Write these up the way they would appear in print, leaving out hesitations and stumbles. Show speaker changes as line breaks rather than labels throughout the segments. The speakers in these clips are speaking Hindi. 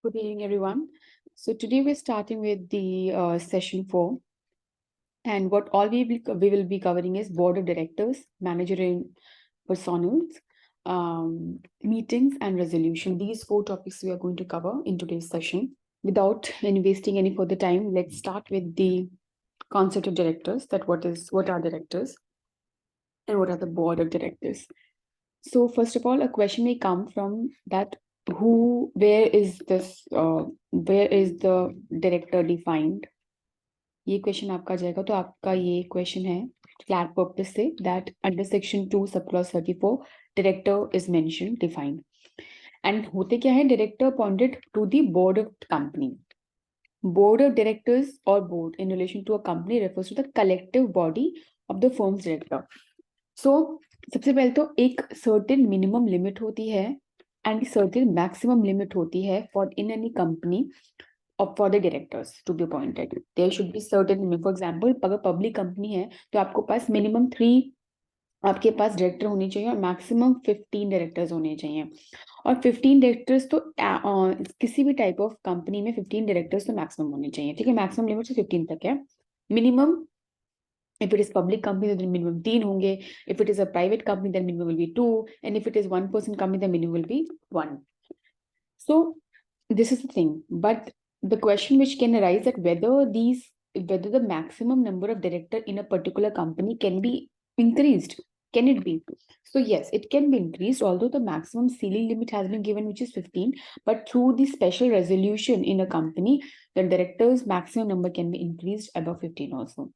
Good evening, everyone. So today we're starting with the session 4, and what all we will be covering is board of directors, managerial personals, meetings, and resolution. These 4 topics we are going to cover in today's session. Without wasting any further time, let's start with the concept of directors. That what are directors and what are the board of directors. So first of all, a question may come from that where is the director defined? ये क्वेश्चन आपका जाएगा तो आपका ये क्वेश्चन है क्लैर पर्पस से that under section 2 sub clause 34 director is mention defined and होते क्या है director appointed to the board of company board of directors और board in relation to a company refers to the collective body of the firms director so सबसे पहले तो एक सर्टेन मिनिमम लिमिट होती है एंड सर्टेन मैक्सिमम लिमिट होती है for in any company for the directors to be appointed. There should be certain, for example, अगर पब्लिक कंपनी है तो आपको पास मिनिमम 3 आपके पास डायरेक्टर होने चाहिए और मैक्सिमम 15 डायरेक्टर्स होने चाहिए और 15 डायरेक्टर्स तो किसी भी टाइप ऑफ कंपनी में 15 डायरेक्टर्स तो मैक्सिमम होने चाहिए. ठीक है, मैक्सिमम लिमिट से 15 तक है. Minimum if it is public company then minimum 3 होंगे. If it is a private company then minimum will be 2 and if it is one person company then minimum will be 1. So this is the thing, but the question which can arise that whether the maximum number of director in a particular company can be increased. Can it be? So yes, it can be increased, although the maximum ceiling limit has been given, which is 15, but through the special resolution in a company, the director's maximum number can be increased above 15 also.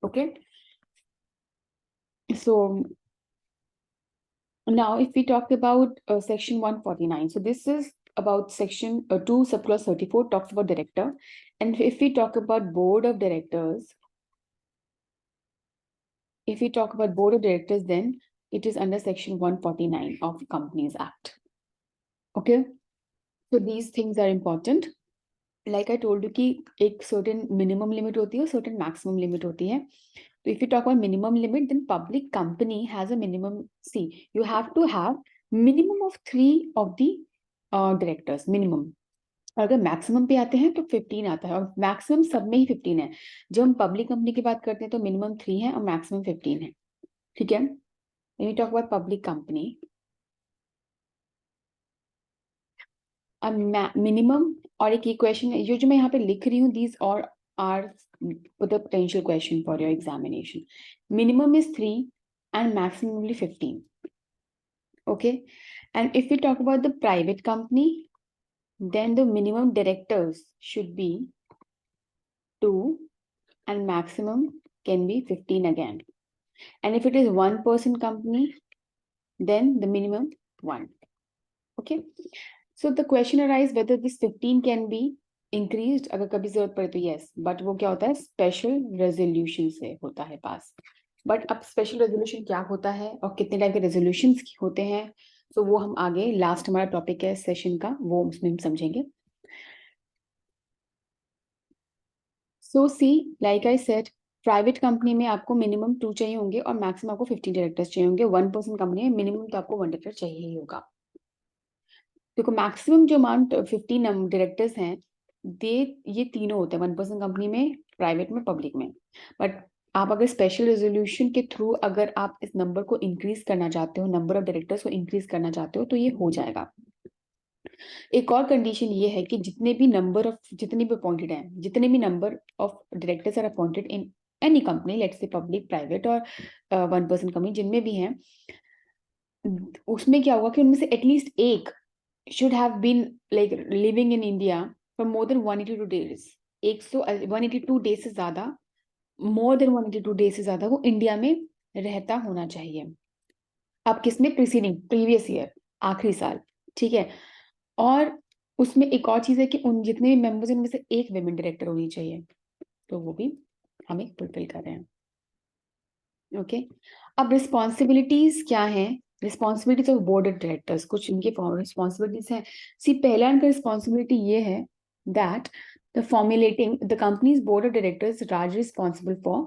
Okay. So now if we talk about section 149, so this is about section 2 subclause 34 talks about director, and if we talk about board of directors, then it is under section 149 of Companies Act. Okay, so these things are important. Like I told you कि एक certain minimum limit होती है और certain maximum limit होती है. So if you talk about minimum limit, then public company has a minimum. See, you have to have minimum of 3 of the directors minimum. अगर मैक्सिमम पे आते हैं तो 15 आता है और मैक्सिमम सब में ही 15 है. जब हम पब्लिक कंपनी की बात करते हैं तो मिनिमम 3 है और मैक्सिमम 15 है. ठीक है. When we talk about public company, minimum और एक क्वेश्चन है जो मैं यहाँ पे लिख रही हूँ, these और are the potential question for your examination. Minimum is 3 and maximum will be 15. Okay, and if we talk about the private company, then the minimum directors should be 2 and maximum can be 15 again. And if it is one person company, then the minimum 1. Okay, so the question arises whether this 15 can be increased अगर कभी जरूरत पड़े तो yes, but वो क्या होता है स्पेशल रेजोल्यूशन से होता है पास. बट अब स्पेशल रेजोल्यूशन क्या होता है और कितने टाइप के रेजोल्यूशन होते हैं, तो वो हम आगे लास्ट हमारा टॉपिक है सेशन का, वो उसमें हम समझेंगे. So see like I said, private company में आपको मिनिमम 2 चाहिए होंगे और मैक्सिमम आपको 15 डायरेक्टर्स चाहिए होंगे. 1 पर्सन कंपनी में मिनिमम तो आपको 1 डायरेक्टर चाहिए ही होगा. देखो मैक्सिमम जो अमाउंट 15 डायरेक्टर्स हैं ये तीनों होते हैं 1 पर्सन कंपनी में, प्राइवेट में, पब्लिक में. बट आप अगर स्पेशल रेजोल्यूशन के थ्रू अगर आप इस नंबर को इंक्रीज करना चाहते हो, नंबर ऑफ डायरेक्टर्स को इंक्रीज करना चाहते हो, तो ये हो जाएगा. एक और कंडीशन ये है कि जितने भी अपॉइंटेड हैं, जितने भी number of directors are appointed in any company, let's say public, private और 1 पर्सन कंपनी, जिनमें भी हैं, उसमें क्या होगा कि उनमें से एटलीस्ट एक should have been like living in India for more than 182 days. 182 days से ज्यादा, more than 182 days से ज्यादा वो इंडिया में रहता होना चाहिए. अब किसमें? प्रीवियस ईयर, आखिरी साल. ठीक है. और उसमें एक और चीज है कि उन जितने भी मेंबर्स उनमें से एक विमेन डायरेक्टर होनी चाहिए, तो वो भी हमें फुलफिल कर रहे हैं. ओके. अब रिस्पॉन्सिबिलिटीज क्या है? Responsibilities of board of directors, कुछ इनके रिस्पॉन्सिबिलिटीज हैं. सी पहला इनका रिस्पॉन्सिबिलिटी ये है that the formulating the company's board of directors are responsible for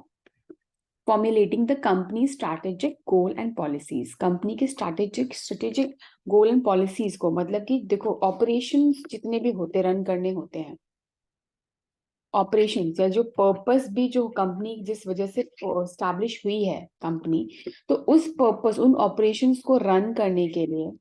formulating the company strategic goal and policies, company के स्ट्रेटेजिक गोल एंड पॉलिसीज को, मतलब कि देखो ऑपरेशंस जितने भी होते रन करने होते हैं, ऑपरेशंस या जो पर्पस भी जो कंपनी जिस वजह से स्टैब्लिश हुई है कंपनी, तो उस पर्पस उन ऑपरेशंस को रन करने के लिए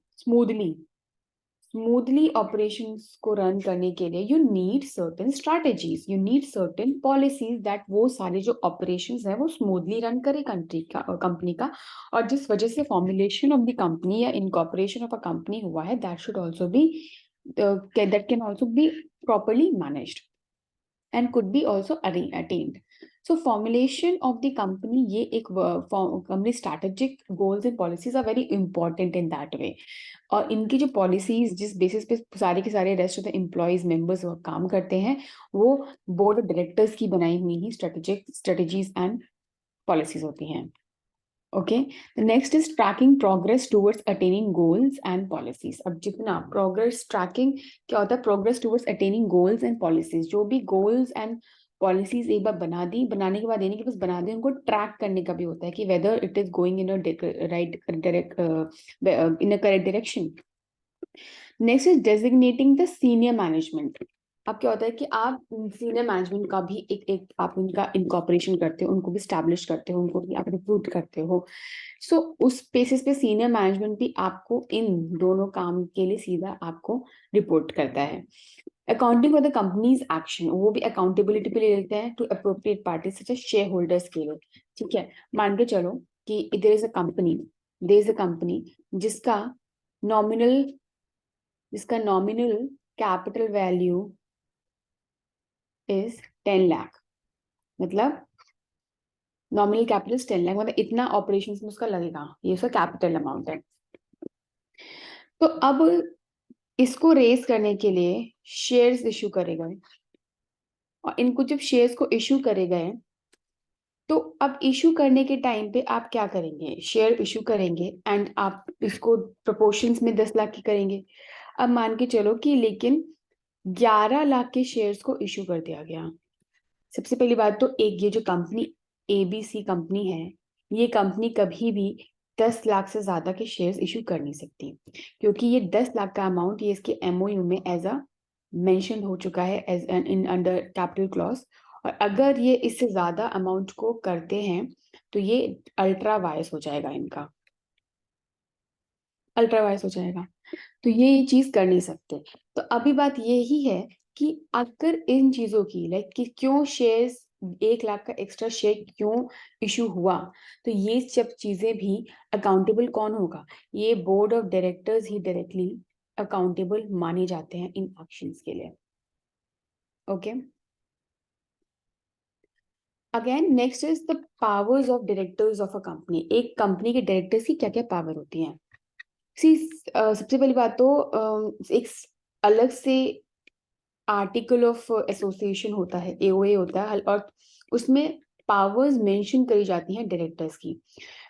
स्मूथली ऑपरेशंस को रन करने के लिए you need certain strategies, you need certain policies that वो सारे जो ऑपरेशंस है वो स्मूथली रन करे कंपनी का। और जिस वजह से फॉर्मुलेशन ऑफ द कंपनी या इनकॉर्पोरेशन ऑफ अ कंपनी हुआ है, that should also be that can also be properly managed and could be also attained. So formulation of the company, ये एक company strategic goals and policies are very important in that way. और इनकी जो पॉलिसीज जिस बेसिस पे सारे के सारे rest of the employees members काम करते हैं, वो बोर्ड ऑफ डायरेक्टर्स की बनाई हुई ही स्ट्रेटेजीज एंड पॉलिसीज होती हैं। Okay, the next is tracking progress towards attaining goals and policies. अब जितना प्रोग्रेस ट्रैकिंग क्या होता है, progress towards attaining goals and policies, जो भी गोल्स एंड पॉलिसीज एक बार बना दी, बनाने के बाद यानी कि बस बना दी, उनको ट्रैक करने का भी होता है कि whether it is going in a right direct in a correct direction. Next is designating the senior management. अब क्या होता है कि आप सीनियर मैनेजमेंट का भी एक आप उनका इनकॉर्पोरेशन करते हो, उनको भी स्टैब्लिश करते हो, उनको भी आप रिक्रूट करते हो। सो उस बेसिस पे सीनियर मैनेजमेंट भी आपको इन दोनों काम के लिए सीधा आपको रिपोर्ट करता है। Accounting for the company's action, वो भी अकाउंटेबिलिटी पे ले लेते हैं to appropriate parties such as shareholders के लिए। ठीक है, मान के चलो कि देयर इज अ कंपनी जिसका nominal capital value is 10 lakh, मतलब नॉमिनल कैपिटल 10 लाख, मतलब इतना ऑपरेशन में उसका लगेगा, ये उसका कैपिटल अमाउंट है। तो अब इसको रेस करने के लिए शेयर्स इशू करे गए, और इनको जब शेयर्स को इशू करे गए, तो अब इशू करने के टाइम पे आप क्या करेंगे, शेयर इशू करेंगे एंड आप इसको प्रोपोर्शंस में 10 लाख की करेंगे। अब मान के चलो कि लेकिन 11 लाख के शेयर्स को इशू कर दिया गया। सबसे पहली बात तो एक, ये जो कंपनी ABC कंपनी है, ये कंपनी कभी भी 10 लाख से ज्यादा के शेयर्स इशू कर नहीं सकती, क्योंकि ये 10 लाख का अमाउंट ये इसके MOU में एज अ मेंशन हो चुका है as an in under capital clause. और अगर ये इससे ज्यादा अमाउंट को करते हैं तो ये अल्ट्रा वायस हो जाएगा, इनका अल्ट्रा वायस हो जाएगा, तो ये चीज कर नहीं सकते। तो अभी बात यही है कि अगर इन चीजों की लाइक कि क्यों शेयर्स 1 लाख का एक्स्ट्रा शेयर क्यों इशू हुआ, तो ये सब चीजें भी अकाउंटेबल कौन होगा, ये board of directors he directly accountable माने जाते हैं इन एक्शंस के लिए। Okay, again next is the powers of directors of a company. एक कंपनी के डायरेक्टर्स की क्या क्या पावर होती हैं। सी सबसे पहली बात तो एक अलग से आर्टिकल ऑफ एसोसिएशन होता है, AOA होता है, और उसमें पावर्स मेंशन करी जाती हैं डायरेक्टर्स की।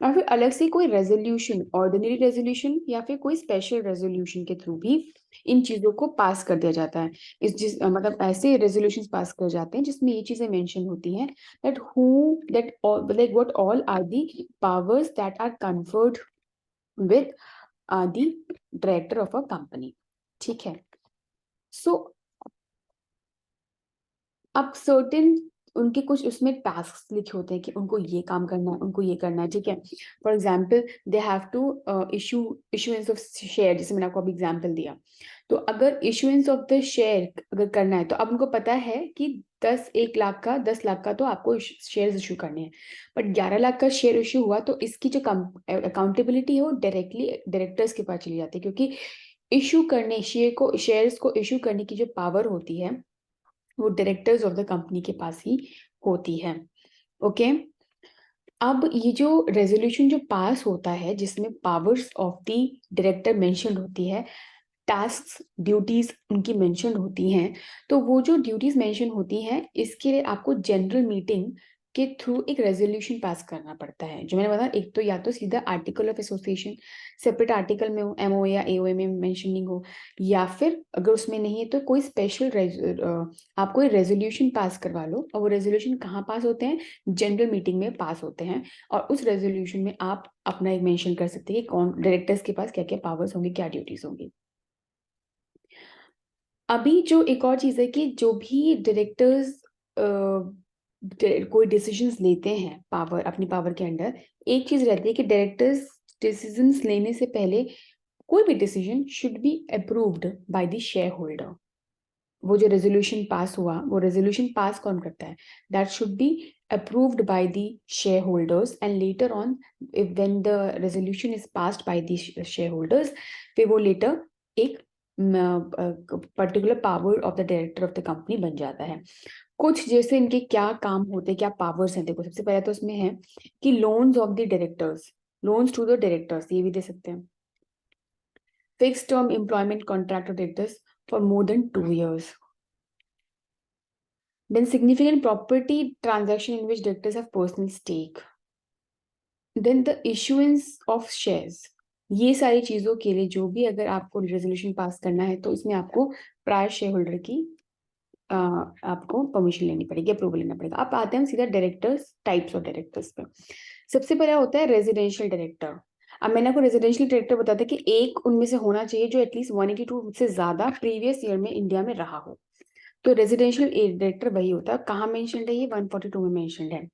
और फिर अलग से कोई रेजोल्यूशन, ऑर्डिनरी रेजोल्यूशन या फिर कोई स्पेशल रेजोल्यूशन के थ्रू भी इन चीजों को पास कर दिया जाता है। मतलब ऐसे रेजोल्यूशंस पास कर जाते हैं जिसमें ये चीजें मेंशन होती हैं that like what all are the powers that are conferred with the director of a company. ठीक है, सो अब सर्टेन उनके कुछ उसमें टास्क लिखे होते हैं कि उनको ये काम करना है, उनको ये करना है। ठीक है, for example they have to issuance of share, जैसे मैंने आपको अभी एग्जाम्पल दिया। तो अगर इशुएंस ऑफ द शेयर अगर करना है, तो अब उनको पता है कि 10 लाख का तो आपको शेयर इशू करने हैं, बट 11 लाख का शेयर इशू हुआ तो इसकी जो अकाउंटेबिलिटी है वो डायरेक्टली डायरेक्टर्स के पास चली जाती है, क्योंकि इशू करने शेयर्स को इशू करने की जो पावर होती है वो डायरेक्टर्स ऑफ द कंपनी के पास ही होती है। ओके, अब ये जो रेजोल्यूशन जो पास होता है जिसमें powers of the director mention होती है, टास्क ड्यूटीज उनकी मेंशन होती हैं, तो वो जो ड्यूटीज मेंशन होती हैं इसके लिए आपको जनरल मीटिंग के थ्रू एक रेजोल्यूशन पास करना पड़ता है। जो मैंने बताया, एक तो या तो सीधा article of association separate article में हो, एमओ या एओए में मेंशनिंग हो, या फिर अगर उसमें नहीं है तो कोई स्पेशल आप कोई रेजोल्यूशन पास करवा लो। और वो रेजोल्यूशन कहाँ पास होते हैं? जनरल मीटिंग में पास होते हैं। और उस रेजोल्यूशन में आप अपना एक मेंशन कर सकते हैं कि कौन डायरेक्टर्स के पास क्या क्या पावर्स होंगे, क्या ड्यूटीज होंगी। अभी जो एक और चीज है कि जो भी डायरेक्टर्स कोई डिसीजंस लेते हैं पावर, अपनी पावर के अंडर, एक चीज रहती है कि डायरेक्टर्स डिसीजंस लेने से पहले कोई भी decision should be approved by the share holder. वो जो रेजोल्यूशन पास हुआ, वो रेजोल्यूशन पास कौन करता है? That should be approved by the share holders, and later on when the resolution is passed by the share holders, फिर वो लेटर एक particular power of the director of the company बन जाता है। कुछ जैसे इनके क्या काम होते हैं, क्या पावर्स हैं, देखो सबसे पहले तो उसमें है कि loans of the directors, loans to the directors, ये भी दे सकते हैं। Fix term employment contract of directors for more than 2 years. Then significant property transaction in which directors have personal stake. Then the issuance of shares. ये सारी चीजों के लिए जो भी अगर आपको रेजोल्यूशन पास करना है तो इसमें आपको प्रायर शेयर होल्डर की आपको परमिशन लेनी पड़ेगी, अप्रूवल लेना पड़ेगा। अब आते हैं हम सीधा डायरेक्टर्स, टाइप्स ऑफ डायरेक्टर्स पे। सबसे पहला होता है रेजिडेंशियल डायरेक्टर। अब मैंने आपको रेजिडेंशियल डायरेक्टर बताया था कि एक उनमें से होना चाहिए जो एटलीस्ट 182 से ज्यादा प्रीवियस ईयर में इंडिया में रहा हो। तो रेजिडेंशियल डायरेक्टर वही होता है। कहाँ मेंशन्ड है? ये 142 में मेंशन्ड है।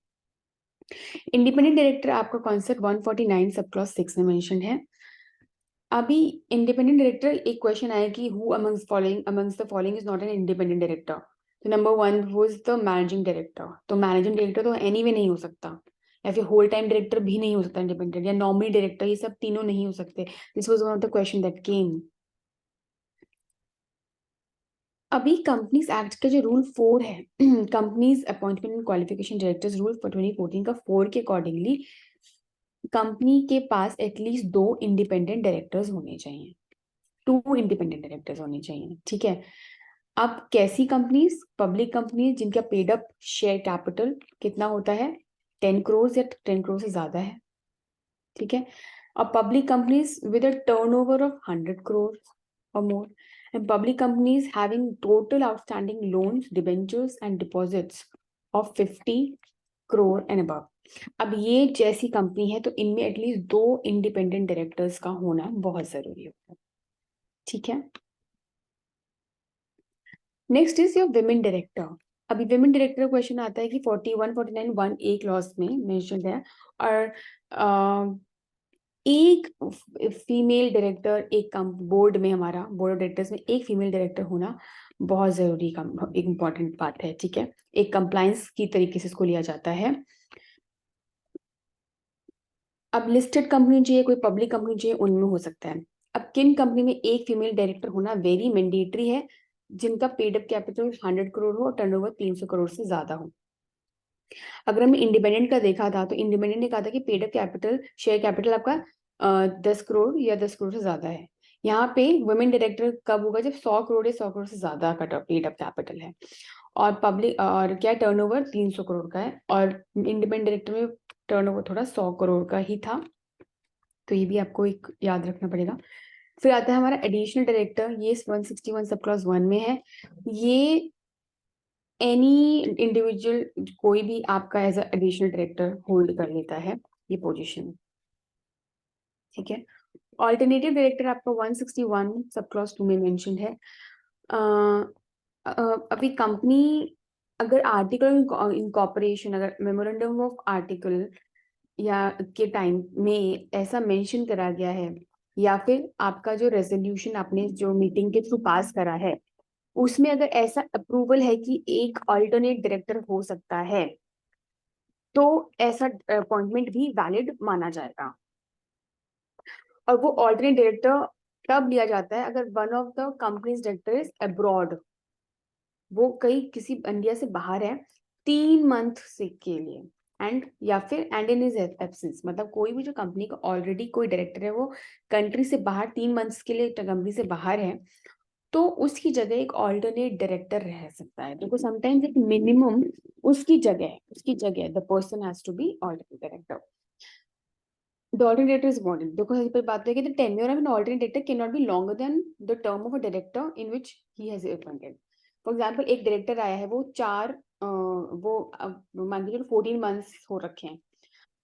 इंडिपेंडेंट डायरेक्टर आपका कॉन्सेप्ट 149 सब क्लॉज 6 में मेंशन्ड है। अभी इंडिपेंडेंट डायरेक्टर, एक क्वेश्चन आया कि who amongst the following is not an independent director? तो number 1 was the managing director. तो मैनेजिंग डायरेक्टर तो एनीवे नहीं हो सकता, या फिर होल टाइम डायरेक्टर भी नहीं हो सकता इंडिपेंडेंट, या नॉमिनी डायरेक्टर, ये सब तीनों नहीं हो सकते। This was one of the question that came. अभी कंपनीज एक्ट का जो रूल 4 है, companies appointment and qualification directors rule for 2014 का 4 के अकॉर्डिंगली कंपनी के पास एटलीस्ट 2 इंडिपेंडेंट डायरेक्टर्स होने चाहिए, 2 इंडिपेंडेंट डायरेक्टर्स होने चाहिए, ठीक है। अब कैसी कंपनीज? पब्लिक कंपनीज जिनका पेड अप शेयर कैपिटल कितना होता है? 10 करोड़ या 10 करोड़ से ज्यादा है, ठीक है। और public companies with a turnover of 100 crore or more, and public companies having total outstanding loans, debentures and deposits of 50 crore and above. अब ये जैसी कंपनी है तो इनमें एटलीस्ट 2 इंडिपेंडेंट डायरेक्टर्स का होना बहुत जरूरी होता है, ठीक है। Next is your women director. अभी विमेन डायरेक्टर क्वेश्चन आता है कि 41, 49, 1 क्लॉज में मेंशन्ड है, और एक फीमेल डायरेक्टर एक बोर्ड में, हमारा बोर्ड ऑफ डायरेक्टर्स में एक फीमेल डायरेक्टर होना बहुत जरूरी का एक इम्पॉर्टेंट बात है, ठीक है। एक कंप्लायंस की तरीके से इसको लिया जाता है। अब लिस्टेड कंपनी चाहिए, कोई पब्लिक कंपनी चाहिए, उनमें हो सकता है। अब किन कंपनी में एक फीमेल डायरेक्टर होना वेरी मैंडेटरी है? जिनका पेड अप कैपिटल 100 करोड़ हो और टर्नओवर 300 करोड़ से ज्यादा हो। अगर हमने इंडिपेंडेंट का देखा था तो इंडिपेंडेंट ने कहा था कि paid up capital, share capital आपका 10 करोड़ या 10 करोड़ से ज्यादा है। यहाँ पे वुमेन डायरेक्टर कब होगा? जब 100 करोड़ या 100 करोड़ से ज्यादा का पेड अप कैपिटल है, और पब्लिक और क्या टर्नओवर 300 करोड़ का है, और इंडिपेंडेंट डायरेक्टर में टर्नओवर थोड़ा 100 करोड़ का ही था। तो ये भी आपको एक याद रखना पड़ेगा। फिर आता है हमारा एडिशनल डायरेक्टर, ये 161 सब क्लॉज 1 में है। ये एनी इंडिविजुअल, कोई भी आपका एज एडिशनल डायरेक्टर होल्ड कर लेता है ये पोजीशन, ठीक है। ऑल्टरनेटिव डायरेक्टर आपका 161 सब क्लॉज 2 में मेंशन्ड है। अभी कंपनी अगर आर्टिकल इनकॉर्पोरेशन, अगर मेमोरेंडम ऑफ आर्टिकल या के टाइम में ऐसा मेंशन करा गया है, या फिर आपका जो रेजोल्यूशन आपने जो मीटिंग के थ्रू पास करा है उसमें अगर ऐसा अप्रूवल है कि एक अल्टरनेट डायरेक्टर हो सकता है, तो ऐसा अपॉइंटमेंट भी वैलिड माना जाएगा। और वो अल्टरनेट डायरेक्टर तब लिया जाता है अगर one of the companies director is abroad, वो कहीं किसी इंडिया से बाहर है 3 मंथ से के लिए, एंड या फिर एंड इन इज एब्सेंस, मतलब कोई भी जो कंपनी का ऑलरेडी कोई डायरेक्टर है वो कंट्री से बाहर 3 मंथ्स के लिए कंपनी से बाहर है, तो उसकी जगह एक ऑल्टरनेट डायरेक्टर रह सकता है। देखो समटाइम्स एक मिनिमम उसकी जगह the person has to be alternate director. The alternate director is wanted. देखो यहाँ पर बात है कि the tenure of an alternate director cannot be longer than the term of a director in which he has appointed. For example, एक डायरेक्टर आया है, वो मान के चलो 14 मंथ्स हो रखे हैं,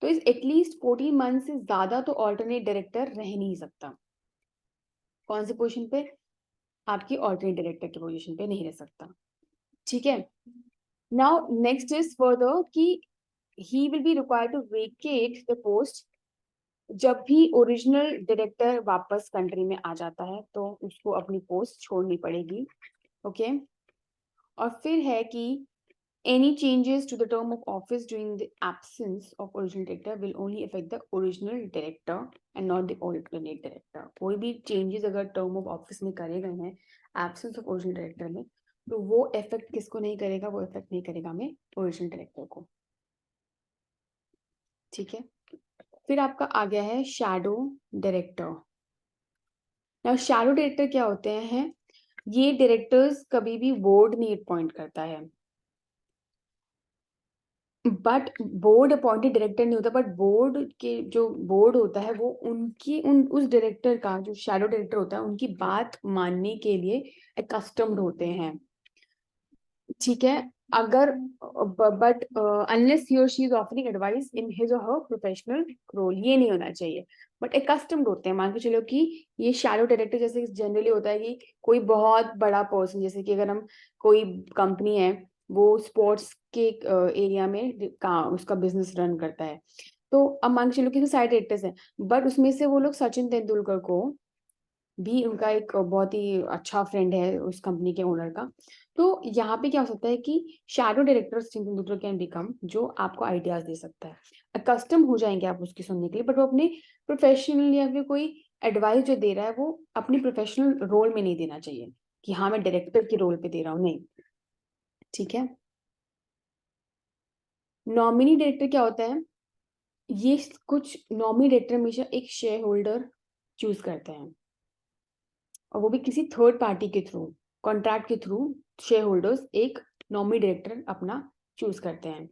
तो इस एटलीस्ट 14 मंथ से ज्यादा तो ऑल्टरनेट डायरेक्टर रह नहीं सकता। कौन सी पोजीशन पे? आपकी ऑल्टरनेट डायरेक्टर की पोजीशन पे नहीं रह सकता। ठीक है। नाउ नेक्स्ट इज फर्दर कि he will be required to vacate the post जब भी ओरिजिनल डायरेक्टर वापस कंट्री में आ जाता है, तो उसको अपनी पोस्ट छोड़नी पड़ेगी। ओके। और फिर है कि any changes to the term of office during the absence of original director will only affect the original director and not the alternate director. कोई भी changes अगर term of office में करे गए हैं absence of original director में, तो वो effect किसको नहीं करेगा? वो effect नहीं करेगा हमें original director को। ठीक है। फिर आपका आ गया है shadow director। Now shadow director क्या होते हैं? ये डायरेक्टर्स कभी भी बोर्ड नहीं अपॉइंट करता है, बट बोर्ड अपॉइंटेड डायरेक्टर नहीं होता, बट बोर्ड के जो बोर्ड होता है वो उस डायरेक्टर का, जो शैडो डायरेक्टर होता है, उनकी बात मानने के लिए अकस्टम्ड होते हैं। ठीक है। अगर बट अनलेस ही और she is offering advice in his और हर प्रोफेशनल रोल, ये नहीं होना चाहिए, बट अकस्टम्ड होते हैं। मान के चलो कि ये शैडो डायरेक्टर जैसे जनरली होता है कि कोई बहुत बड़ा पर्सन, जैसे कि अगर हम कोई कंपनी है, वो स्पोर्ट्स के एरिया में उसका बिजनेस रन करता है, तो अब मान के चलो कि साइड डायरेक्टर्स हैं, बट उसमें से वो लोग सचिन तेंदुलकर को भी, उनका एक बहुत ही अच्छा फ्रेंड है उस कंपनी के ओनर का, तो यहाँ पे क्या हो सकता है कि shadow director Sachin Tendulkar can become, जो आपको आइडियाज दे सकता है। अकस्टम हो जाएंगे आप उसकी सुनने के लिए, बट वो अपने प्रोफेशनल या फिर कोई एडवाइस जो दे रहा है वो अपनी प्रोफेशनल रोल में नहीं देना चाहिए कि हाँ मैं डायरेक्टर के रोल पे दे रहा हूँ, नहीं। ठीक है। नॉमिनी डायरेक्टर क्या होता है? ये कुछ नॉमिनी डायरेक्टर हमेशा एक शेयर होल्डर चूज करते हैं, और वो भी किसी थर्ड पार्टी के थ्रू, कॉन्ट्रैक्ट के थ्रू शेयर होल्डर्स एक नॉमिनी डायरेक्टर अपना चूज करते हैं।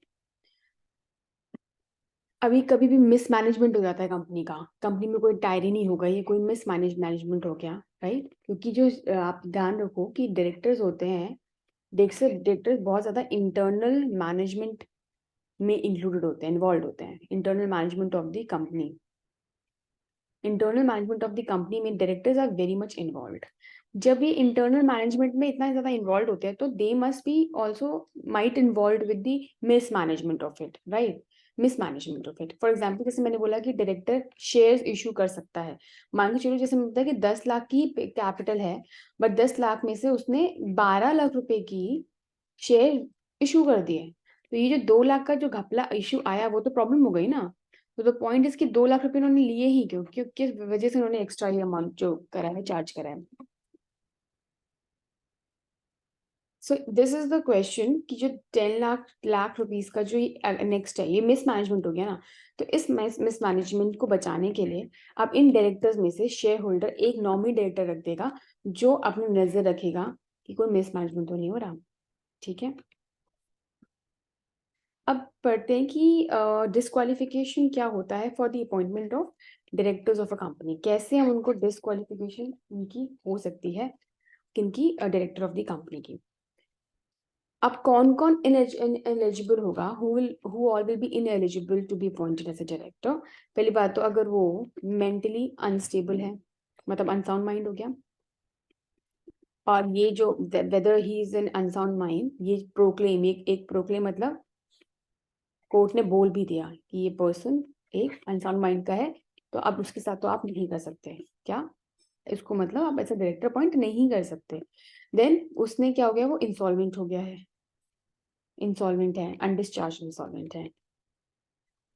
अभी कभी भी मिसमैनेजमेंट हो जाता है कंपनी का, कंपनी में कोई टायरी नहीं होगा, ये कोई मैनेजमेंट हो गया, राइट? क्योंकि जो आप ध्यान रखो कि डायरेक्टर्स होते हैं, डायरेक्टर्स बहुत ज्यादा इंटरनल मैनेजमेंट में इंक्लूडेड होते हैं, इन्वॉल्व होते हैं। Internal management of the company, internal management of the company में directors are very much involve. जब ये इंटरनल मैनेजमेंट में इतना ज्यादा इन्वॉल्व होते हैं, तो they must be also might involve with the mismanagement of it, right? Mismanagement of it. For example, जैसे मैंने बोला कि डायरेक्टर शेयर्स इशू कर सकता है। मान के चलो जैसे होता है कि 10 लाख की कैपिटल है, बट 10 लाख में से उसने 12 लाख रुपए की शेयर इशू कर दिए, तो ये जो 2 लाख का जो घपला इशू आया, वो तो प्रॉब्लम हो गई ना। तो द पॉइंट इसकी 2 लाख रुपए उन्होंने लिए ही क्यों? किस वजह से उन्होंने एक्स्ट्रा ये अमाउंट जो करा है, चार्ज करा है। So this is the question कि जो 10 लाख रुपीस का जो नेक्स्ट है, ये मिसमैनेजमेंट हो गया ना। तो इस मिसमैनेजमेंट को बचाने के लिए अब इन डायरेक्टर्स में से शेयर होल्डर एक नॉमिनी डायरेक्टर रख देगा, जो अपनी नजर रखेगा कि कोई मिसमैनेजमेंट तो नहीं हो रहा। ठीक है। अब पढ़ते हैं कि डिस्क्वालिफिकेशन क्या होता है for the appointment of directors of a company. कैसे हम उनको डिस्क्वालिफिकेशन उनकी हो सकती है, किनकी? डायरेक्टर ऑफ द कंपनी की। अब कौन कौन इनएलिजिबल होगा? Who all will be ineligible to be appointed as a director? पहली बात तो अगर वो मेंटली अनस्टेबल है, मतलब अनसाउंड माइंड हो गया, और ये जो weather he is an unsound mind, ये प्रोक्लेम, एक प्रोक्लेम मतलब कोर्ट ने बोल भी दिया कि ये पर्सन एक अनसाउंड माइंड का है, तो अब उसके साथ तो आप नहीं कर सकते। क्या इसको मतलब आप ऐसा डायरेक्टर अपॉइंट नहीं कर सकते। देन उसने क्या हो गया? वो इंसॉल्वेंट हो गया है, इंसॉल्वेंट है, अनडिस्चार्ज इंसॉल्वेंट है।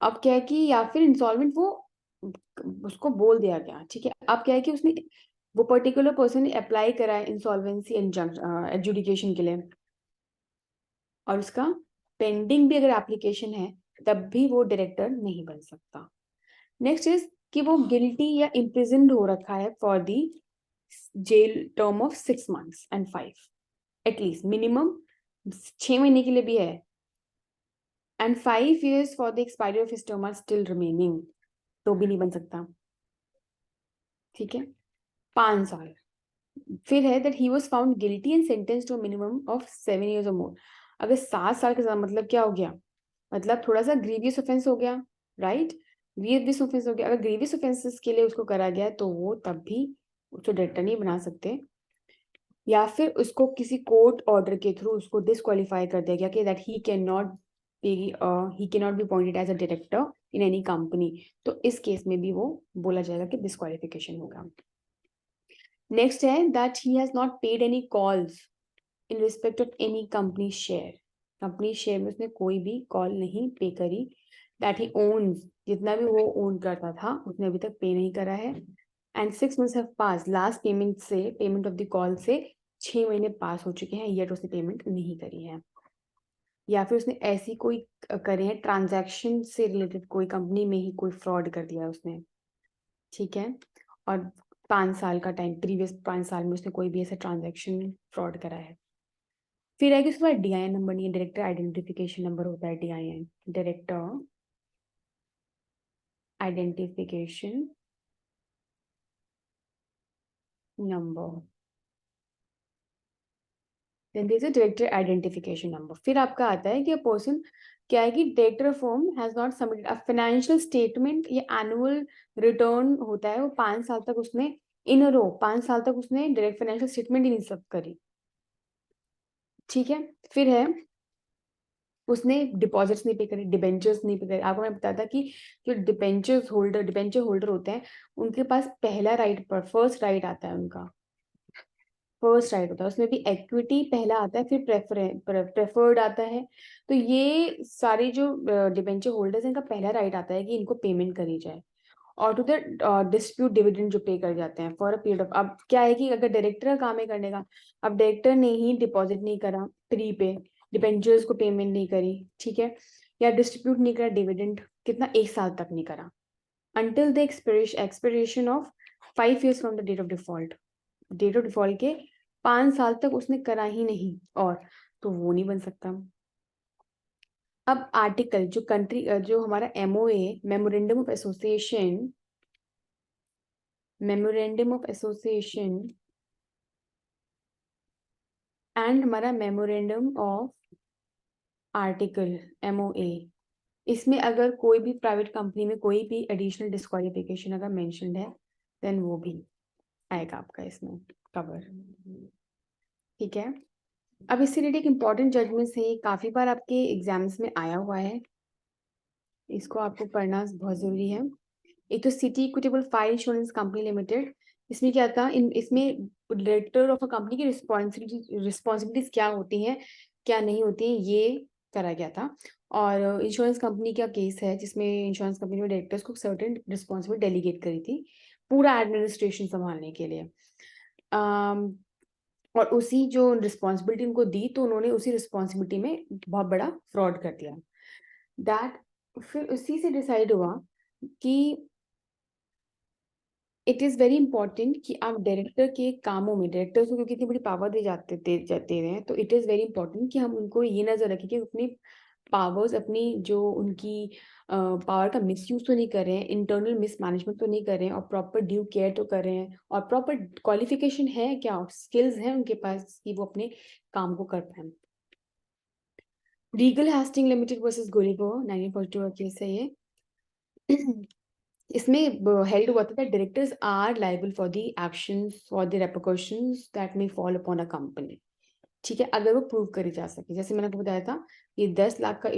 अब क्या है कि या फिर इंसॉल्वेंट वो, उसको बोल दिया गया, ठीक है। अब क्या है कि उसने, वो पर्टिकुलर पर्सन ने अप्लाई करा है इंसॉल्वेंसी एडजुडिकेशन के लिए, और उसका पेंडिंग भी अगर एप्लीकेशन है, तब भी वो डायरेक्टर नहीं बन सकता। नेक्स्ट इज कि वो गिल्टी या इम्प्रिजन्ड हो रखा है for the jail term of 6 months and 5, at least minimum 6 महीने के लिए भी है, and 5 years for the expiry of his term are still remaining, तो भी नहीं बन सकता, ठीक है, 5 साल। फिर है that he was found guilty and sentenced to a minimum of 7 years or more। अगर 7 साल का मतलब क्या हो गया, मतलब थोड़ा सा ग्रीवियस ऑफेंस हो गया, राइट, ग्रीवियस ऑफेंस हो गया। अगर ग्रीवियस ऑफेंसेस के लिए उसको करा गया तो वो तब भी उसको डायरेक्टर नहीं बना सकते, या फिर उसको किसी कोर्ट ऑर्डर के थ्रू उसको डिस्क्वालीफाई कर दिया गया कि that he can not be appointed as a director in any company, तो इस केस में भी वो बोला जाएगा कि डिस्क्वालिफिकेशन होगा। नेक्स्ट है that he has not paid any calls in respect of any company share, company share में उसने कोई भी कॉल नहीं पे करी, दैट ही ओन्स, जितना भी वो ओन करता था उसने अभी तक पे नहीं करा है, and 6 months have pass, last payment से, पेमेंट ऑफ द कॉल से 6 महीने पास हो चुके हैं, येट उसने पेमेंट नहीं करी है, या फिर उसने ऐसी कोई करे हैं ट्रांजैक्शन से रिलेटेड, कोई कंपनी में ही कोई फ्रॉड कर दिया उसने, ठीक है, और 5 साल का टाइम, प्रीवियस 5 साल में उसने कोई भी ऐसा ट्रांजैक्शन फ्रॉड करा है। फिर है कि उसके बाद DIN नंबर नहीं है, डायरेक्टर आइडेंटिफिकेशन नंबर होता है DIN, director identification number, then there is a director identification number. फिर आपका आता है कि अ पर्सन, क्या है कि director firm has not submitted a financial statement, ये एनुअल रिटर्न होता है, वो 5 साल तक उसने इन अ रो 5 साल तक उसने डायरेक्ट फाइनेंशियल स्टेटमेंट ही नहीं सब करी, ठीक है। फिर है उसने डिपॉजिट्स नहीं पे करे, डिबेंचर्स नहीं पे करे। आपको मैं बताया था कि जो डिबेंचर होल्डर होते हैं उनके पास पहला राइट पर फर्स्ट राइट आता है, उनका फर्स्ट राइट होता है, उसमें भी इक्विटी पहला आता है, फिर प्रेफर्ड आता है। तो ये सारे जो डिबेंचर होल्डर्स हैं इनका पहला राइट आता है कि इनको पेमेंट करी जाए, और टू द डिस्प्यूट डिविडेंड जो पे कर जाते हैं फॉर अ पीरियड ऑफ, अब क्या है कि अगर डायरेक्टर का काम है करने का, अब डायरेक्टर ने ही डिपॉजिट नहीं करा, प्री पे डिबेंचर्स को पेमेंट नहीं करी, ठीक है, या डिस्ट्रीब्यूट नहीं करा डिविडेंड, कितना 1 साल तक नहीं करा, until the expiration of 5 years from the date of default, date of default के 5 साल तक उसने करा ही नहीं, और तो वो नहीं बन सकता। अब आर्टिकल जो कंट्री जो हमारा MOA, memorandum of association, and हमारा मेमोरेंडम ऑफ आर्टिकल MOA, इसमें अगर कोई भी प्राइवेट कंपनी में कोई भी एडिशनल डिस्क्वालिफिकेशन अगर मेंशन्ड है देन वो भी आएगा आपका इसमें कवर, ठीक है। अब इससे रिलेटेड एक इम्पॉर्टेंट जजमेंट है, ये काफी बार आपके एग्जाम्स में आया हुआ है, इसको आपको पढ़ना बहुत जरूरी है। एक तो city equitable fire insurance company limited, इसमें क्या था, इसमें डायरेक्टर ऑफ अ कंपनी की रिस्पॉन्सिबिलिटीज क्या होती हैं, क्या नहीं होती हैं, ये करा गया था। और इंश्योरेंस कंपनी का केस है जिसमें इंश्योरेंस कंपनी में डायरेक्टर्स को सर्टेन रिस्पॉन्सिबिलिटी डेलीगेट करी थी पूरा एडमिनिस्ट्रेशन संभालने के लिए, और उसी जो रिस्पॉन्सिबिलिटी उनको दी तो उन्होंने उसी रिस्पॉन्सिबिलिटी में बहुत बड़ा फ्रॉड कर दिया, दैट फिर उसी से डिसाइड हुआ कि इट इज़ वेरी इंपॉर्टेंट कि आप डायरेक्टर के कामों में, डायरेक्टर्स को क्योंकि इतनी बड़ी पावर दे रहे हैं, तो इट इज़ वेरी इंपॉर्टेंट कि हम उनको ये नज़र रखें कि अपनी पावर्स, अपनी जो उनकी पावर का मिसयूज तो नहीं कर रहे हैं, इंटरनल मिसमैनेजमेंट तो नहीं कर रहे हैं, और प्रॉपर ड्यू केयर तो कर रहे हैं, और प्रॉपर क्वालिफिकेशन है क्या, स्किल्स हैं उनके पास कि वो अपने काम को कर पाए। Regal Hastings limited versus Gulliver 1942 का केस है ये। इसमें हेल्ड हुआ था directors are liable for the actions for the repercussions that may fall upon a company, ठीक है, अगर वो प्रूव करी जा सके। जैसे मैंने आपको बताया था ये 10 लाख का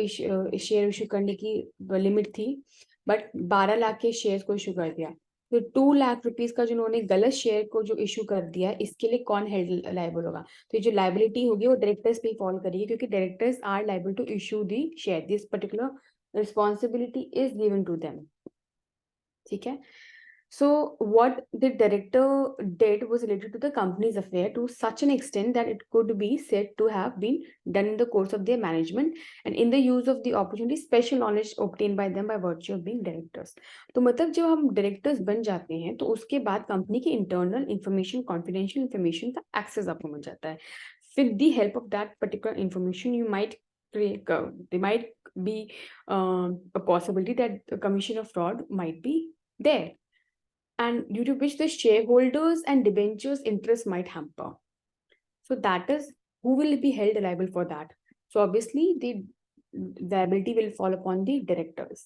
शेयर इशू करने की लिमिट थी, बट 12 लाख के शेयर को इशू कर दिया, तो 2 लाख रुपीज का जिन्होंने गलत शेयर को जो इशू कर दिया है, इसके लिए कौन हेल्ड लाइबल होगा, तो ये जो लाइबिलिटी होगी वो डायरेक्टर्स पे फॉल करेगी, क्योंकि directors are liable to issue the share, this particular responsibility is given to them, ठीक है। So what the director did was related to the company's affair to such an extent that it could be said to have been done in the course of their management and in the use of the opportunity, special knowledge obtained by them by virtue of being directors. तो मतलब जब हम डायरेक्टर्स बन जाते हैं तो उसके बाद कंपनी की इंटरनल इंफॉर्मेशन, कॉन्फिडेंशियल इंफॉर्मेशन का एक्सेस आपको मिल जाता है. With the help of that particular information, you might create, there might be a possibility that the commission of fraud might be there, and due to which the shareholders and debentures interest might hamper. So that is who will be held liable for that. So obviously the liability will fall upon the directors.